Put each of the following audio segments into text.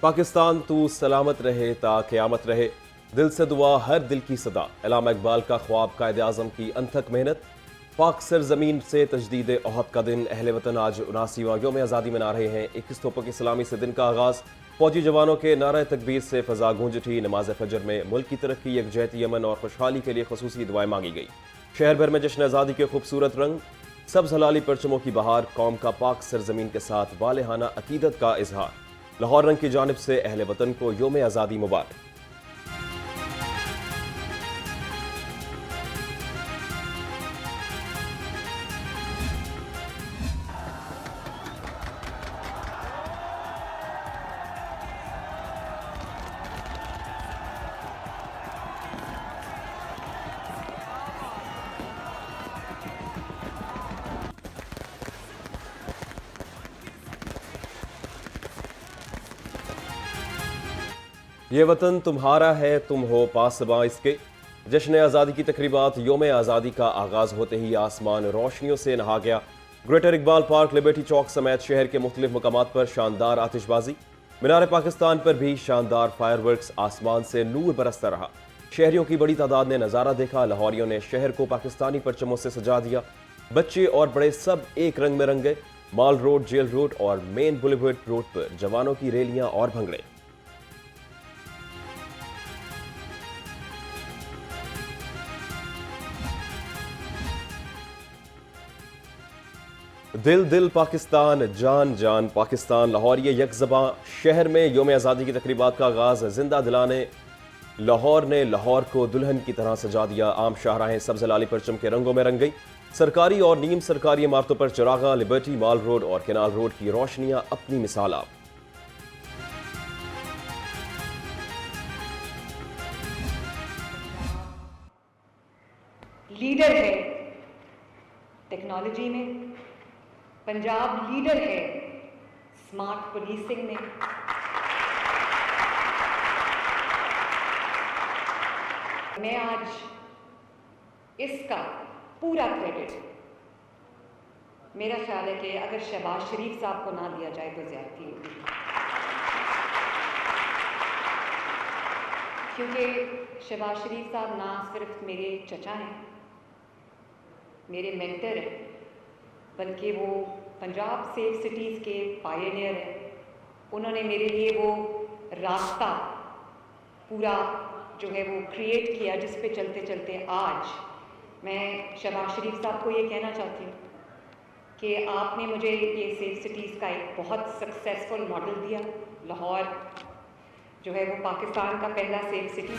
पाकिस्तान तू सलामत रहे ता क़यामत रहे, दिल से दुआ हर दिल की सदा। अल्लामा इकबाल का ख्वाब, कायदे आज़म की अनथक मेहनत। पाक सरजमीन से तजदीद ओहद का दिन। अहले वतन आज 79वां यौम आज़ादी मना रहे हैं। 21 तोपों की सलामी से दिन का आगाज़। फौजी जवानों के नारा तकबीर से फ़ज़ा गूंज उठी। नमाज फजर में मुल्क की तरक्की, यकजहती, अमन और खुशहाली के लिए खसूसी दुआएं मांगी गई। शहर भर में जश्न आज़ादी के खूबसूरत रंग, सब्ज़ हलाली परचमों की बहार। कौम का पाक सरजमीन के साथ वालेहाना अकीदत का इजहार। लाहौर रंग की जानिब से अहले वतन को यौम आज़ादी मुबारक। ये वतन तुम्हारा है, तुम हो पासबां इसके। जश्न आज़ादी की तकरीबात। यौम आज़ादी का आगाज होते ही आसमान रोशनियों से नहा गया। ग्रेटर इकबाल पार्क, लिबर्टी चौक समेत शहर के मुख्तलिफ मकामात पर शानदार आतिशबाजी। मीनार पाकिस्तान पर भी शानदार फायरवर्क्स। आसमान से नूर बरसता रहा। शहरियों की बड़ी तादाद ने नज़ारा देखा। लाहौरियों ने शहर को पाकिस्तानी परचमों से सजा दिया। बच्चे और बड़े सब एक रंग में रंग गए। माल रोड, जेल रोड और मेन बुलेवर्ड रोड पर जवानों की रैलियां और भंगड़े। दिल दिल पाकिस्तान, जान जान पाकिस्तान। लाहौर ये यकज़बां। शहर में यौम आज़ादी की तकरीबात का आगाज। जिंदा दिलाने लाहौर ने लाहौर को दुल्हन की तरह सजा दिया। आम शाहराहें सब्ज़ लाली परचम के रंगों में रंग गई। सरकारी और नीम सरकारी इमारतों पर चिरागा। लिबर्टी, माल रोड और केनाल रोड की रोशनियां अपनी मिसाल आप। लीडर है टेक्नोलॉजी में, पंजाब लीडर है स्मार्ट पुलिसिंग में। मैं आज इसका पूरा क्रेडिट, मेरा ख्याल है कि अगर शहबाज शरीफ साहब को ना दिया जाए तो ज्यादती होगी, क्योंकि शहबाज शरीफ साहब ना सिर्फ मेरे चचा हैं, मेरे मेंटर हैं, बल्कि वो पंजाब सेफ सिटीज़ के पायनियर हैं। उन्होंने मेरे लिए वो रास्ता पूरा जो है वो क्रिएट किया, जिस पे चलते चलते आज मैं शहबाज शरीफ साहब को ये कहना चाहती हूँ कि आपने मुझे ये सेफ सिटीज़ का एक बहुत सक्सेसफुल मॉडल दिया। लाहौर जो है वो पाकिस्तान का पहला सेफ सिटी।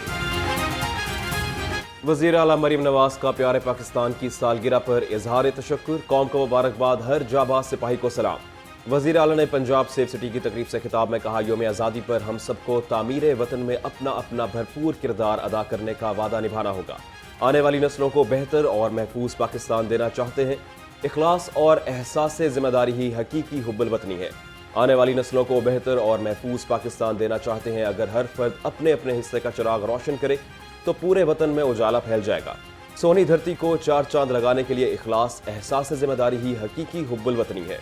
वज़ीर आला मरीम नवाज का प्यारे पाकिस्तान की सालगिरह पर इजहार तशक्कुर। कौम को मुबारकबाद, हर जाबाज सिपाही को सलाम। वज़ीर आला ने पंजाब सेफ सिटी की तकरीब से खिताब में कहा, यौम आज़ादी पर हम सबको तामीर वतन में अपना अपना भरपूर किरदार अदा करने का वादा निभाना होगा। आने वाली नस्लों को बेहतर और महफूज पाकिस्तान देना चाहते हैं। इखलास और एहसास जिम्मेदारी ही हकीकी हुब्बुल वतनी है। आने वाली नस्लों को बेहतर और महफूज पाकिस्तान देना चाहते हैं। अगर हर फर्द अपने अपने हिस्से का चिराग रोशन करे तो पूरे वतन में उजाला फैल जाएगा। सोनी धरती को चार चांद लगाने के लिए इखलास, एहसास जिम्मेदारी ही हकीकी हुब्बुल वतनी है।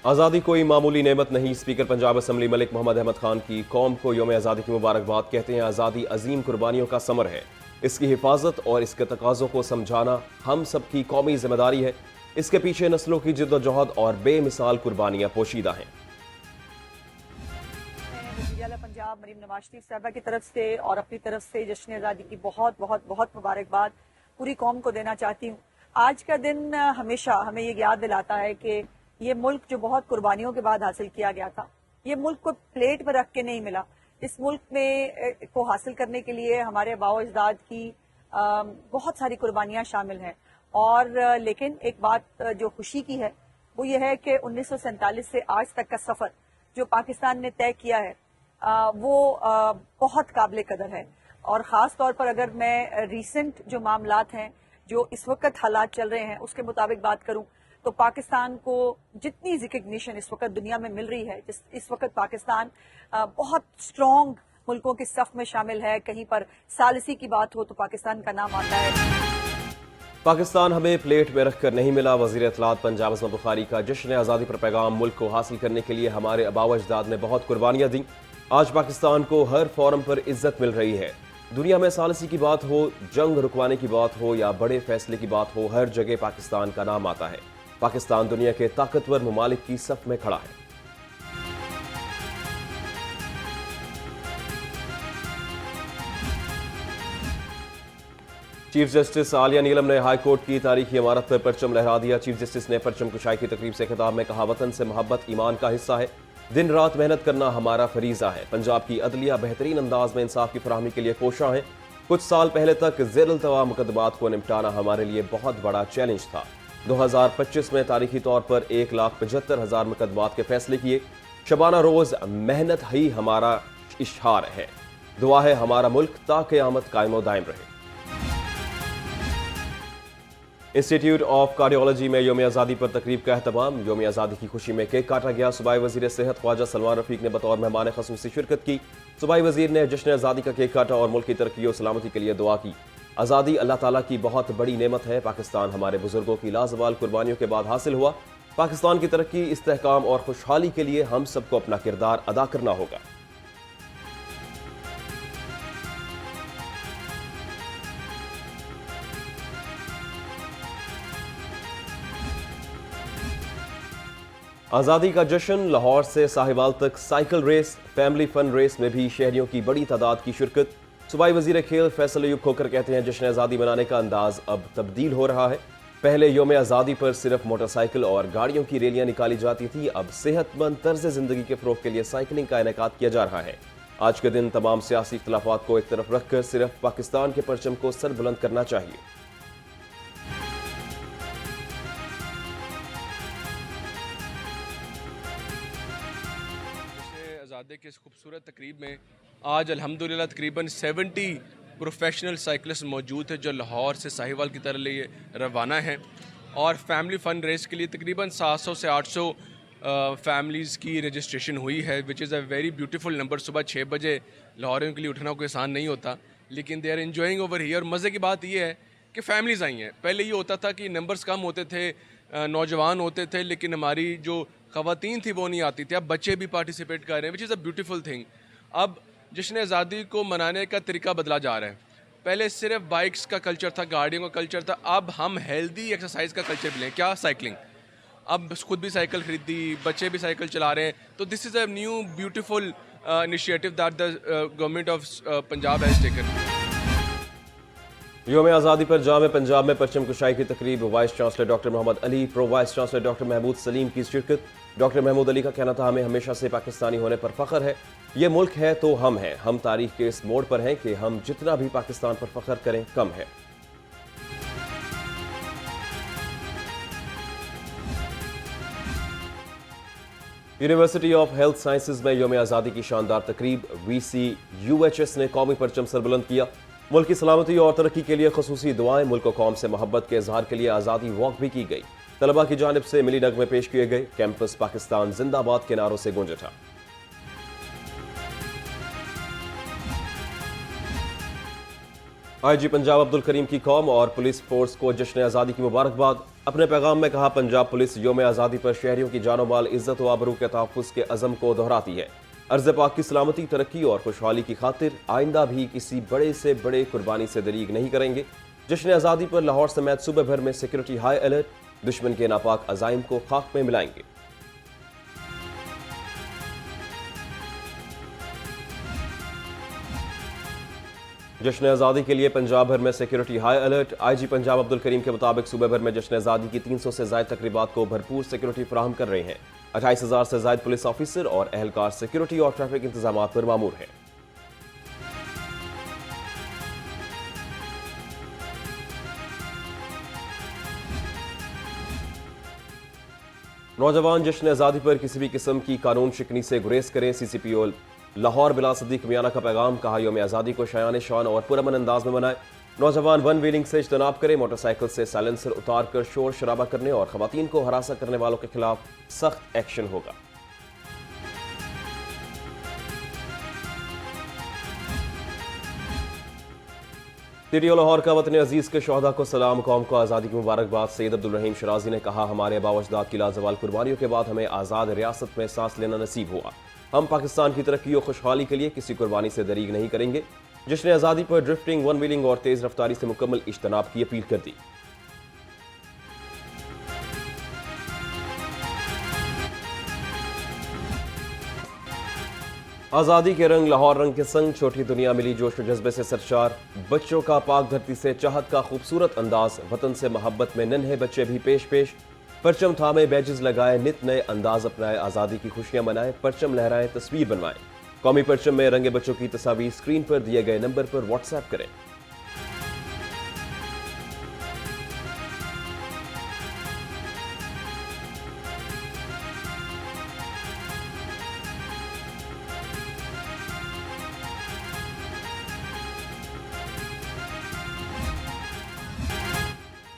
आज़ादी कोई मामूली नेमत नहीं। स्पीकर पंजाब असम्बली मलिक मोहम्मद अहमद खान की कौम को यौम आज़ादी की मुबारकबाद। कहते हैं, आज़ादी अजीम कुर्बानियों का समर है। इसकी हिफाजत और इसके तकाज़ों को समझाना हम सब की कौमी जिम्मेदारी है। इसके पीछे नस्लों की जिद्दोजहद और बेमिसाल कुर्बानियां पोशीदा हैं। पंजाब मरीम नवाज शरीफ साहबा की तरफ से और अपनी तरफ से जश्न आज़ादी की बहुत बहुत बहुत मुबारकबाद पूरी कौम को देना चाहती हूँ। आज का दिन हमेशा हमें ये याद दिलाता है कि ये मुल्क जो बहुत कुर्बानियों के बाद हासिल किया गया था, ये मुल्क को प्लेट पर रख के नहीं मिला। इस मुल्क में को हासिल करने के लिए हमारे आबाओ अजदाद की बहुत सारी कुर्बानियां शामिल हैं। और लेकिन एक बात जो खुशी की है वो ये है कि 1947 से आज तक का सफर जो पाकिस्तान ने तय किया है वो बहुत काबिल कदर है। और ख़ास तौर पर अगर मैं रीसेंट जो मामलात हैं, जो इस वक्त हालात चल रहे हैं, उसके मुताबिक बात करूं तो पाकिस्तान को जितनी रिकग्निशन इस वक्त दुनिया में मिल रही है, इस वक्त पाकिस्तान बहुत स्ट्रॉन्ग मुल्कों की सफ में शामिल है। कहीं पर सालिसी की बात हो तो पाकिस्तान का नाम आता है। पाकिस्तान हमें प्लेट में रखकर नहीं मिला। वज़ीर इत्तलात पंजाब अज़म बुखारी का जश्न आज़ादी पर पैगाम। मुल्क को हासिल करने के लिए हमारे आबाओ अजदाद ने बहुत कुर्बानियां दी। आज पाकिस्तान को हर फोरम पर इज्जत मिल रही है। दुनिया में सालसी की बात हो, जंग रुकवाने की बात हो या बड़े फैसले की बात हो, हर जगह पाकिस्तान का नाम आता है। पाकिस्तान दुनिया के ताकतवर ममालिक की सफ में खड़ा है। चीफ जस्टिस आलिया नीलम ने हाई कोर्ट की तारीखी इमारत पर परचम लहरा दिया। चीफ जस्टिस ने परचम कुशाई की तकरीब से खिताब में कहा, वतन से मोहब्बत ईमान का हिस्सा है। दिन रात मेहनत करना हमारा फरीजा है। पंजाब की अदलिया बेहतरीन अंदाज में इंसाफ की फराहमी के लिए कोशा है। कुछ साल पहले तक ज़ेर-उल-तवा मुकदमात को निपटाना हमारे लिए बहुत बड़ा चैलेंज था। 2025 में तारीखी तौर पर 1,75,000 मुकदमात के फैसले किए। शबाना रोज मेहनत ही हमारा इश्हार है। दुआ है हमारा मुल्क ता क़यामत कायम दायम रहे। इंस्टीट्यूट ऑफ कार्डियोलॉजी में योम आज़ादी पर तकरीब का एहतमाम। योम आज़ादी की खुशी में केक काटा गया। सूबाई वज़ीर सेहत ख्वाजा सलमान रफीक ने बतौर मेहमान ख़ुसूसी शिरकत की। सूबाई वज़ीर ने जश्न आज़ादी का केक काटा और मुल्क की तरक्की और सलामती के लिए दुआ की। आज़ादी अल्लाह ताला की बहुत बड़ी नेमत है। पाकिस्तान हमारे बुजुर्गों की लाजवाल कुर्बानियों के बाद हासिल हुआ। पाकिस्तान की तरक्की, इस्तेहकाम और खुशहाली के लिए हम सबको अपना किरदार अदा करना होगा। आज़ादी का जश्न। लाहौर से साहिवाल तक cycle race, family fun race में भी शहरियों की बड़ी तादाद की शिरकत। सूबाई वज़ीर खेल फैसल अयूब खोकर कहते हैं, जश्न आज़ादी मनाने का अंदाज अब तब्दील हो रहा है। पहले योम आज़ादी पर सिर्फ मोटरसाइकिल और गाड़ियों की रैलियां निकाली जाती थी। अब सेहतमंद तर्ज ज़िंदगी के फ़रोग़ के लिए साइकिलिंग का इनेकाद किया जा रहा है। आज के दिन तमाम सियासी इख्तिलाफ़ात को एक तरफ रखकर सिर्फ पाकिस्तान के परचम को सर बुलंद करना चाहिए। आज़ादी की इस खूबसूरत तकरीब में आज अल्हम्दुलिल्लाह तकरीबन 70 प्रोफेशनल साइकिलिस्ट मौजूद है जो लाहौर से साहिवाल की तरह लिए रवाना हैं। और फैमिली फ़न रेस के लिए तकरीबन 700 से 800 फैमिलीज़ की रजिस्ट्रेशन हुई है, which is a very beautiful number. सुबह 6 बजे लाहौरियों के लिए उठना कोई आसान नहीं होता, लेकिन they are enjoying over here. और मज़े की बात यह है कि फ़ैमिलीज़ आई हैं। पहले ये होता था कि नंबर्स कम होते थे, नौजवान होते थे, लेकिन हमारी जो ख़वातीन थी वो नहीं आती थी। अब बच्चे भी पार्टिसिपेट कर रहे हैं, which is a beautiful thing. अब जश्न आज़ादी को मनाने का तरीका बदला जा रहा है। पहले सिर्फ बाइक्स का कल्चर था, गाड़ियों का कल्चर था। अब हम हेल्दी एक्सरसाइज का कल्चर भी लें। क्या? साइकिलिंग। अब खुद भी साइकिल खरीदी, बच्चे भी साइकिल चला रहे हैं। तो this is a new beautiful initiative that the government of Punjab has taken. योम आज़ादी पर जामे पंजाब में परचम कुशाई की तकरीब। Vice chancellor doctor Mohammad Ali, pro vice chancellor doctor Mahmood Saleem की शिरकत। डॉक्टर महमूद अली का कहना था, हमें हमेशा से पाकिस्तानी होने पर फख्र है। ये मुल्क है तो हम हैं। हम तारीख के इस मोड़ पर हैं कि हम जितना भी पाकिस्तान पर फख्र करें कम है। यूनिवर्सिटी ऑफ हेल्थ साइंसेज में योम आज़ादी की शानदार तकरीब। VCUHS ने कौमी परचम सरबुलंद किया। मुल्क की सलामती और तरक्की के लिए खसूसी दुआएं। मुल्क और कौम से मोहब्बत के इजहार के लिए आज़ादी वॉक भी की गई। तलबा की जानिब से मिली नगमे पेश किए गए। कैंपस पाकिस्तान जिंदाबाद के नारों से गूंज उठा। IG पंजाब अब्दुल करीम की कौम और पुलिस फोर्स को जश्न आज़ादी की मुबारकबाद। अपने पैगाम में कहा, पंजाब पुलिस योम आज़ादी पर शहरियों की जानो माल, इज्जत व आबरू के तहफ़्फ़ुज़ के अज़म को दोहराती है। अर्ज़ पाक की सलामती, तरक्की और खुशहाली की खातिर आइंदा भी किसी बड़े से बड़े कुर्बानी से दरीग नहीं करेंगे। जश्न आज़ादी पर लाहौर समेत सूबे भर में सिक्योरिटी हाई अलर्ट। दुश्मन के नापाक अज़ाइम को खाक में मिलाएंगे। जश्न आज़ादी के लिए पंजाब भर में security high alert. IG Punjab Abdul Karim के मुताबिक सूबे भर में जश्न आज़ादी की 300 से ज़ायद तकरीबात को भरपूर सिक्योरिटी फराहम कर रहे हैं। 28,000 से ज़ायद पुलिस ऑफिसर और अहलकार सिक्योरिटी और ट्रैफिक इंतजामात पर मामूर हैं। नौजवान जश्न आज़ादी पर किसी भी किस्म की कानून शिकनी से गुरेज करें। CCPO लाहौर बिला सदीक मियाना का पैगाम। कहा, योम आज़ादी को शायान शान और पुरअमन अंदाज में मनाएं। नौजवान वन व्हीलिंग से इज्तनाब करें। मोटरसाइकिल से साइलेंसर उतार कर शोर शराबा करने और खवातीन को हरासा करने वालों के खिलाफ सख्त एक्शन होगा। टीटीओ लाहौर का वतन अजीज के शोहदा को सलाम, कौम को आज़ादी की मुबारकबाद। सैयद अब्दुल रहीम शराजी ने कहा, हमारे आबा अजदाद की लाजवाल कुर्बानियों के बाद हमें आज़ाद रियासत में सांस लेना नसीब हुआ। हम पाकिस्तान की तरक्की और खुशहाली के लिए किसी कुर्बानी से दरीग नहीं करेंगे। जश्न आज़ादी पर ड्रिफ्टिंग, वन व्हीलिंग और तेज रफ्तारी से मुकम्मल इज्तनाब की अपील कर दी। आज़ादी के रंग, लाहौर रंग के संग, छोटी दुनिया मिली जोश और जज्बे से सरशार। बच्चों का पाक धरती से चाहत का खूबसूरत अंदाज, वतन से मोहब्बत में नन्हे बच्चे भी पेश पेश। परचम थामे, बैजेस लगाए, नित नए अंदाज अपनाए, आज़ादी की खुशियां मनाएं, परचम लहराएं, तस्वीर बनवाएं। कौमी परचम में रंगे बच्चों की तस्वीर स्क्रीन पर दिए गए नंबर पर व्हाट्सएप करें।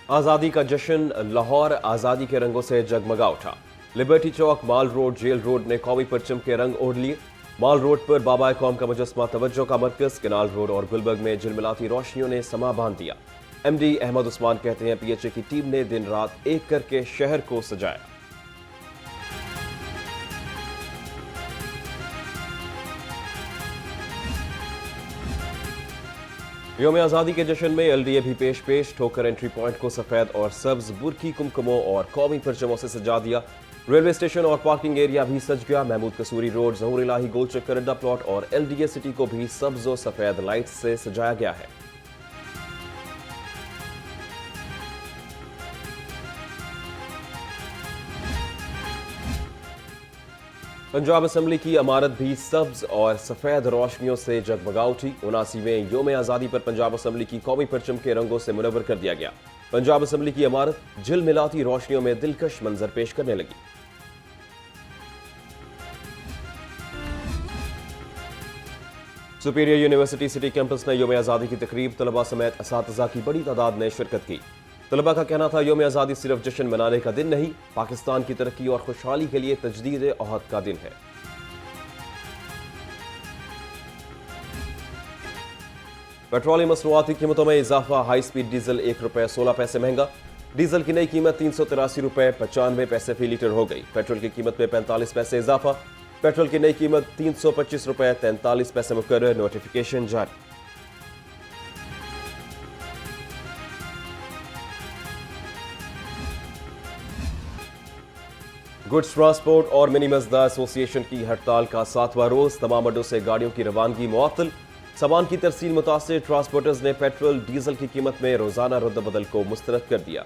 आज़ादी का जश्न, लाहौर आज़ादी के रंगों से जगमगा उठा। लिबर्टी चौक, माल रोड, जेल रोड ने कौमी परचम के रंग ओढ़ लिए। माल रोड पर बाबा कौम का मुजस्मा तवज्जो का मरकज, केनाल रोड और गुलबर्ग में झिलमिलाती रोशनियों ने समा बांध दिया। एमडी अहमद उस्मान कहते हैं, पीएचए की टीम ने दिन रात एक करके शहर को सजाया। योम आज़ादी के जश्न में एलडीए भी पेश पेश। ठोकर एंट्री पॉइंट को सफेद और सब्ज बुरकी, कुमकुमों और कौमी परचमों से सजा दिया। रेलवे स्टेशन और पार्किंग एरिया भी सज गया। महमूद कसूरी रोड, ज़हूर इलाही, गोल चक्कर, अड्डा प्लॉट और एलडीए सिटी को भी सब्ज और सफेद लाइट से सजाया गया है। पंजाब असम्बली की इमारत भी सब्ज और सफेद रोशनियों से जगमगा उठी। 79वें योम आज़ादी पर पंजाब असम्बली की कौमी परचम के रंगों से मुनव्वर कर दिया गया। पंजाब असम्बली की इमारत झिलमिलाती रोशनियों में दिलकश मंजर पेश करने लगी। सुपीरियर यूनिवर्सिटी सिटी कैंपस में योम आज़ादी की तकरीब, तलबा समेत असातिज़ा की बड़ी तादाद ने शिरकत की। तलबा का कहना था, योम आज़ादी सिर्फ जश्न मनाने का दिन नहीं, पाकिस्तान की तरक्की और खुशहाली के लिए तजदीद अहद का दिन है। पेट्रोलियम मसनूआती कीमतों में इजाफा, हाई स्पीड डीजल ₹1.16 महंगा। डीजल की नई कीमत ₹383.95 फी लीटर हो गई। पेट्रोल की कीमत में 45 पैसे इजाफा। पेट्रोल की नई कीमत ₹325.43 मुकर्रर। नोटिफिकेशन जारी। गुड्स ट्रांसपोर्ट और मिनी मजदा एसोसिएशन की हड़ताल का 7वां रोज, तमाम अड्डों से गाड़ियों की रवानगी मुअत्तल। सामान की तरसील मुतासिर ट्रांसपोर्टर्स ने पेट्रोल डीजल की कीमत में रोजाना रद्द-बदल को मुस्तरद कर दिया।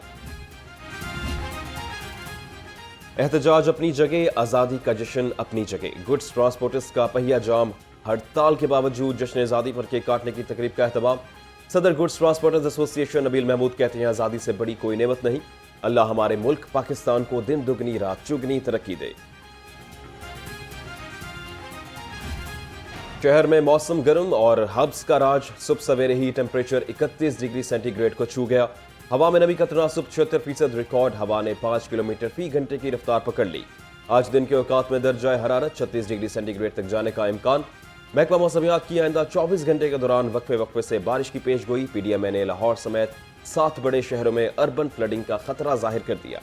एहतजाज अपनी जगह, आज़ादी का जश्न अपनी जगह। गुड्स ट्रांसपोर्टर्स का पहिया जाम, हड़ताल के बावजूद जश्न आज़ादी पर केक काटने की तकरीब का एहतमाम। सदर goods transporters association Nabeel Mahmood कहते हैं, आज़ादी से बड़ी कोई नेमत नहीं। अल्लाह हमारे मुल्क पाकिस्तान को दिन दुगनी रात चुगनी तरक्की दे। शहर में मौसम गर्म और हब्स का राज। सुबह सवेरे ही टेम्परेचर 31 डिग्री सेंटीग्रेड को छू गया। हवा में नमी का तनासुब 76% रिकॉर्ड। हवा ने 5 किलोमीटर फी घंटे की रफ्तार पकड़ ली। आज दिन के औकात में दर्जा हरारत 36 डिग्री सेंटीग्रेड तक जाने का इम्कान। महकमा मौसमियात की आइंदा 24 घंटे के दौरान वक्फे वक्फे से बारिश की पेश गोई। पीडीएमए ने लाहौर समेत 7 बड़े शहरों में अर्बन फ्लडिंग का खतरा जाहिर कर दिया।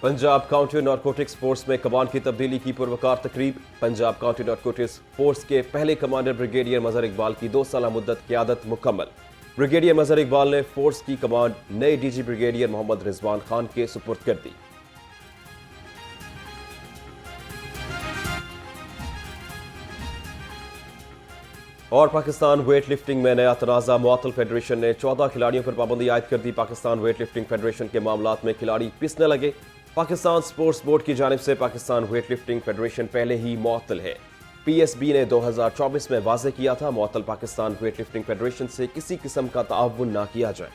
पंजाब काउंटी नारकोटिक्स फोर्स में कमान की तब्दीली की पुरवकार तकरीब। पंजाब काउंटी नारकोटिक्स फोर्स के पहले कमांडर ब्रिगेडियर मजहर इकबाल की 2 साल मुद्दत क़यादत मुकम्मल। ब्रिगेडियर मजहर इकबाल ने फोर्स की कमांड नए डीजी ब्रिगेडियर मोहम्मद रिजवान खान के सुपुर्द कर दी। और पाकिस्तान वेट लिफ्टिंग में नया तनाज़ा। मुअत्तल फेडरेशन ने 14 खिलाड़ियों पर पाबंदी आयद कर दी। पाकिस्तान वेट लिफ्टिंग फेडरेशन के मामलात में खिलाड़ी पिसने लगे। पाकिस्तान स्पोर्ट्स बोर्ड की जानिब से पाकिस्तान वेट लिफ्टिंग फेडरेशन पहले ही मुअत्तल है। पीएसबी ने 2024 में वाज़ेह किया था, मुअत्तल पाकिस्तान वेट लिफ्टिंग फेडरेशन से किसी किस्म का ताअवुन ना किया जाए।